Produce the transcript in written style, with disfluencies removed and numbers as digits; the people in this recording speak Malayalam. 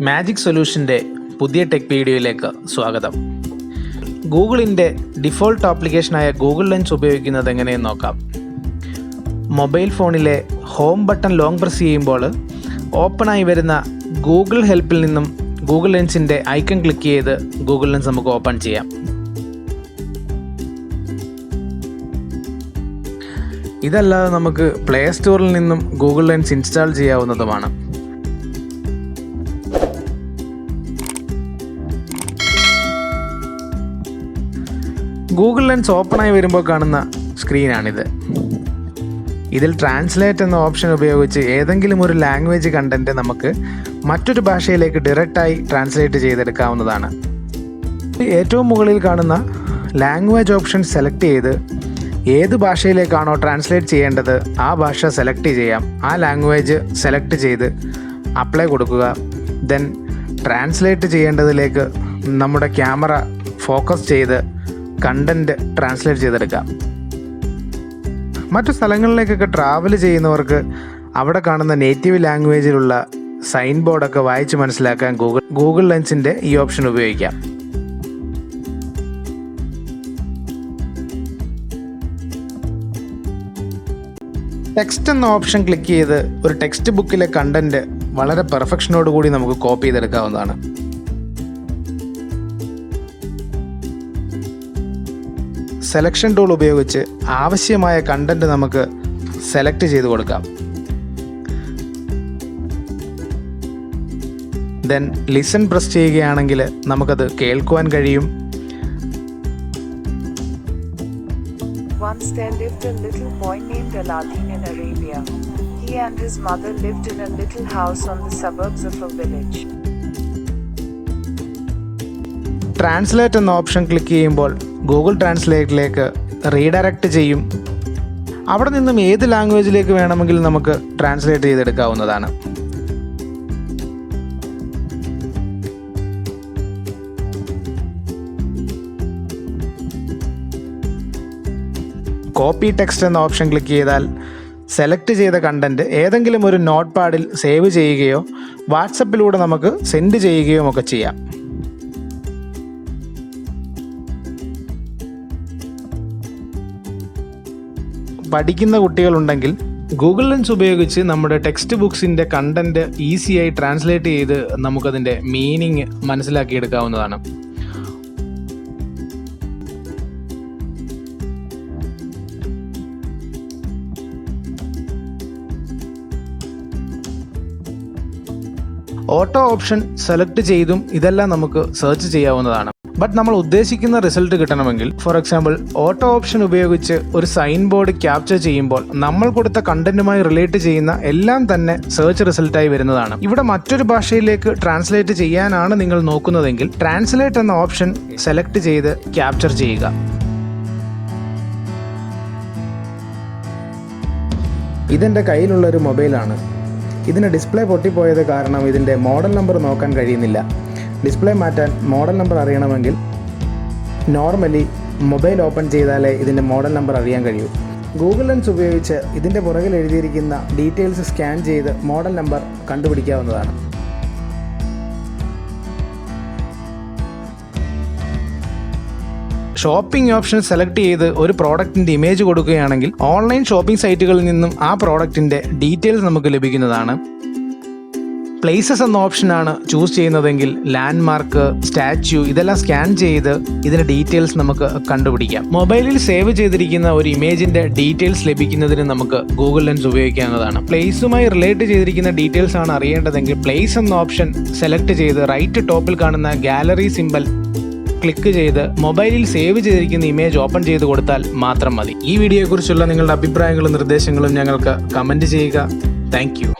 മാജിക് സൊല്യൂഷൻ്റെ പുതിയ ടെക് വീഡിയോയിലേക്ക് സ്വാഗതം. ഗൂഗിളിൻ്റെ ഡിഫോൾട്ട് ആപ്ലിക്കേഷനായ ഗൂഗിൾ ലെൻസ് ഉപയോഗിക്കുന്നത് എങ്ങനെയെന്ന് നോക്കാം. മൊബൈൽ ഫോണിലെ ഹോം ബട്ടൺ ലോങ് പ്രസ് ചെയ്യുമ്പോൾ ഓപ്പണായി വരുന്ന ഗൂഗിൾ ഹെൽപ്പിൽ നിന്നും ഗൂഗിൾ ലെൻസിൻ്റെ ഐക്കൺ ക്ലിക്ക് ചെയ്ത് ഗൂഗിൾ ലെൻസ് നമുക്ക് ഓപ്പൺ ചെയ്യാം. ഇതല്ലാതെ നമുക്ക് പ്ലേ സ്റ്റോറിൽ നിന്നും ഗൂഗിൾ ലെൻസ് ഇൻസ്റ്റാൾ ചെയ്യാവുന്നതുമാണ്. ഗൂഗിൾ ലെൻസ് ഓപ്പണായി വരുമ്പോൾ കാണുന്ന സ്ക്രീനാണിത്. ഇതിൽ ട്രാൻസ്ലേറ്റ് എന്ന ഓപ്ഷൻ ഉപയോഗിച്ച് ഏതെങ്കിലും ഒരു ലാംഗ്വേജ് കണ്ടൻറ്റ് നമുക്ക് മറ്റൊരു ഭാഷയിലേക്ക് ഡയറക്റ്റായി ട്രാൻസ്ലേറ്റ് ചെയ്തെടുക്കാവുന്നതാണ്. ഏറ്റവും മുകളിൽ കാണുന്ന ലാംഗ്വേജ് ഓപ്ഷൻ സെലക്ട് ചെയ്ത് ഏത് ഭാഷയിലേക്കാണോ ട്രാൻസ്ലേറ്റ് ചെയ്യേണ്ടത് ആ ഭാഷ സെലക്ട് ചെയ്യാം. ആ ലാംഗ്വേജ് സെലക്ട് ചെയ്ത് അപ്ലൈ കൊടുക്കുക. ദെൻ ട്രാൻസ്ലേറ്റ് ചെയ്യേണ്ടതിലേക്ക് നമ്മുടെ ക്യാമറ ഫോക്കസ് ചെയ്ത് കണ്ടൻറ്റ് ട്രാൻസ്ലേറ്റ് ചെയ്തെടുക്കാം. മറ്റു സ്ഥലങ്ങളിലേക്കൊക്കെ ട്രാവൽ ചെയ്യുന്നവർക്ക് അവിടെ കാണുന്ന നേറ്റീവ് ലാംഗ്വേജിലുള്ള സൈൻ ബോർഡൊക്കെ വായിച്ച് മനസ്സിലാക്കാൻ ഗൂഗിൾ ലെൻസിൻ്റെ ഈ ഓപ്ഷൻ ഉപയോഗിക്കാം. ടെക്സ്റ്റ് എന്ന ഓപ്ഷൻ ക്ലിക്ക് ചെയ്ത് ഒരു ടെക്സ്റ്റ് ബുക്കിലെ കണ്ടൻറ്റ് വളരെ പെർഫെക്ഷനോട് കൂടി നമുക്ക് കോപ്പി ചെയ്തെടുക്കാവുന്നതാണ്. സെലക്ഷൻ ടൂൾ ഉപയോഗിച്ച് ആവശ്യമായ കണ്ടൻറ്റ് നമുക്ക് സെലക്ട് ചെയ്ത് കൊടുക്കാം. ദെൻ ലിസൺ പ്രസ് ചെയ്യുകയാണെങ്കിൽ നമുക്കത് കേൾക്കുവാൻ കഴിയും. Once there lived a little boy named Aladdin in Arabia. He and his mother lived in a little house on the suburbs of a village. Translate എന്ന ഓപ്ഷൻ ക്ലിക്ക് ചെയ്യുമ്പോൾ ഗൂഗിൾ ട്രാൻസ്ലേറ്റിലേക്ക് റീഡയറക്റ്റ് ചെയ്യും. അവിടെ നിന്നും ഏത് ലാംഗ്വേജിലേക്ക് വേണമെങ്കിലും നമുക്ക് ട്രാൻസ്ലേറ്റ് ചെയ്തെടുക്കാവുന്നതാണ്. കോപ്പി ടെക്സ്റ്റ് എന്ന ഓപ്ഷൻ ക്ലിക്ക് ചെയ്താൽ സെലക്ട് ചെയ്ത കണ്ടൻറ്റ് ഏതെങ്കിലും ഒരു നോട്ട് പാഡിൽ സേവ് ചെയ്യുകയോ വാട്സപ്പിലൂടെ നമുക്ക് സെൻഡ് ചെയ്യുകയോ ഒക്കെ ചെയ്യാം. പഠിക്കുന്ന കുട്ടികളുണ്ടെങ്കിൽ ഗൂഗിൾ ലെൻസ് ഉപയോഗിച്ച് നമ്മുടെ ടെക്സ്റ്റ് ബുക്സിൻ്റെ കണ്ടൻറ്റ് ഈസിയായി ട്രാൻസ്ലേറ്റ് ചെയ്ത് നമുക്കതിൻ്റെ മീനിങ് മനസ്സിലാക്കിയെടുക്കാവുന്നതാണ്. ഓട്ടോ ഓപ്ഷൻ സെലക്ട് ചെയ്തും ഇതെല്ലാം നമുക്ക് സെർച്ച് ചെയ്യാവുന്നതാണ്. ബട്ട് നമ്മൾ ഉദ്ദേശിക്കുന്ന റിസൾട്ട് കിട്ടണമെങ്കിൽ, ഫോർ എക്സാമ്പിൾ, ഓട്ടോ ഓപ്ഷൻ ഉപയോഗിച്ച് ഒരു സൈൻ ബോർഡ് ക്യാപ്ചർ ചെയ്യുമ്പോൾ നമ്മൾ കൊടുത്ത കണ്ടന്റുമായി റിലേറ്റ് ചെയ്യുന്ന എല്ലാം തന്നെ സെർച്ച് റിസൾട്ടായി വരുന്നതാണ്. ഇവിടെ മറ്റൊരു ഭാഷയിലേക്ക് ട്രാൻസ്ലേറ്റ് ചെയ്യാനാണ് നിങ്ങൾ നോക്കുന്നതെങ്കിൽ ട്രാൻസ്ലേറ്റ് എന്ന ഓപ്ഷൻ സെലക്ട് ചെയ്ത് ക്യാപ്ചർ ചെയ്യുക. ഇതെൻ്റെ കയ്യിലുള്ളൊരു മൊബൈലാണ്. ഇതിന് ഡിസ്പ്ലേ പൊട്ടിപ്പോയത് കാരണം ഇതിൻ്റെ മോഡൽ നമ്പർ നോക്കാൻ കഴിയുന്നില്ല. ഡിസ്പ്ലേ മാറ്റാൻ മോഡൽ നമ്പർ അറിയണമെങ്കിൽ നോർമലി മൊബൈൽ ഓപ്പൺ ചെയ്താലേ ഇതിൻ്റെ മോഡൽ നമ്പർ അറിയാൻ കഴിയൂ. ഗൂഗിൾ ലെൻസ് ഉപയോഗിച്ച് ഇതിൻ്റെ പുറകിൽ എഴുതിയിരിക്കുന്ന ഡീറ്റെയിൽസ് സ്കാൻ ചെയ്ത് മോഡൽ നമ്പർ കണ്ടുപിടിക്കാവുന്നതാണ്. ഷോപ്പിംഗ് ഓപ്ഷൻ സെലക്ട് ചെയ്ത് ഒരു പ്രോഡക്റ്റിൻ്റെ ഇമേജ് കൊടുക്കുകയാണെങ്കിൽ ഓൺലൈൻ ഷോപ്പിംഗ് സൈറ്റുകളിൽ നിന്നും ആ പ്രോഡക്റ്റിൻ്റെ ഡീറ്റെയിൽസ് നമുക്ക് ലഭിക്കുന്നതാണ്. പ്ലേസസ് എന്ന ഓപ്ഷനാണ് ചൂസ് ചെയ്യുന്നതെങ്കിൽ ലാൻഡ്മാർക്ക്, സ്റ്റാച്യു ഇതെല്ലാം സ്കാൻ ചെയ്ത് ഇതിൻ്റെ ഡീറ്റെയിൽസ് നമുക്ക് കണ്ടുപിടിക്കാം. മൊബൈലിൽ സേവ് ചെയ്തിരിക്കുന്ന ഒരു ഇമേജിൻ്റെ ഡീറ്റെയിൽസ് ലഭിക്കുന്നതിന് നമുക്ക് ഗൂഗിൾ ലെൻസ് ഉപയോഗിക്കാവുന്നതാണ്. പ്ലേസുമായി റിലേറ്റ് ചെയ്തിരിക്കുന്ന ഡീറ്റെയിൽസ് ആണ് അറിയേണ്ടതെങ്കിൽ പ്ലേസ് എന്ന ഓപ്ഷൻ സെലക്ട് ചെയ്ത് റൈറ്റ് ടോപ്പിൽ കാണുന്ന ഗാലറി സിമ്പൽ ക്ലിക്ക് ചെയ്ത് മൊബൈലിൽ സേവ് ചെയ്തിരിക്കുന്ന ഇമേജ് ഓപ്പൺ ചെയ്ത് കൊടുത്താൽ മാത്രം മതി. ഈ വീഡിയോയെക്കുറിച്ചുള്ള നിങ്ങളുടെ അഭിപ്രായങ്ങളും നിർദ്ദേശങ്ങളും ഞങ്ങൾക്ക് കമൻറ്റ് ചെയ്യുക. Thank you.